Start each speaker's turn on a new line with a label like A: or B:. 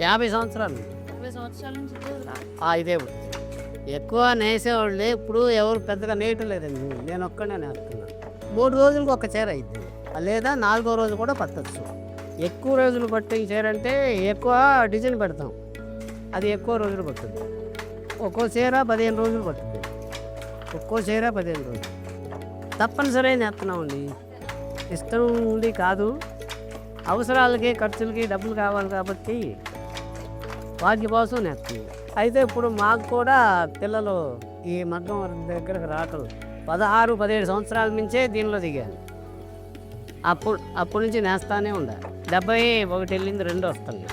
A: 50 సంవత్సరాలు
B: 20 సంవత్సరాల నుంచి
A: ఇదే వృత్తి. ఎక్కువ నేసేవాళ్ళు ఇప్పుడు ఎవరు పెద్దగా నేయటలేదండి. నేను ఒక్కడే నేస్తున్నాను. 3 రోజులకు ఒక చీర అయింది, లేదా 4వ రోజు కూడా పట్టచ్చు. ఎక్కువ రోజులు పట్టే చీర అంటే ఎక్కువ డిజైన్ పెడతాం, అది ఎక్కువ రోజులు పడుతుంది. ఒక్కో చీర 15 రోజులు పడుతుంది. ఒక్కో చీర 15 రోజులు తప్పనిసరి నేస్తున్నామండి. ఇష్టం ఉండి కాదు, అవసరాలకి ఖర్చులకి డబ్బులు కావాలి కాబట్టి వాటి కోసం నేస్తున్నాం. అయితే ఇప్పుడు మాకు కూడా పిల్లలు ఈ మగ్గం దగ్గరకు రాకలు 16-17 సంవత్సరాల నుంచే దీనిలో దిగాను. అప్పటి నుంచి నేస్తానే ఉండాలి. 71 వెళ్ళింది, 2 వస్తుంది.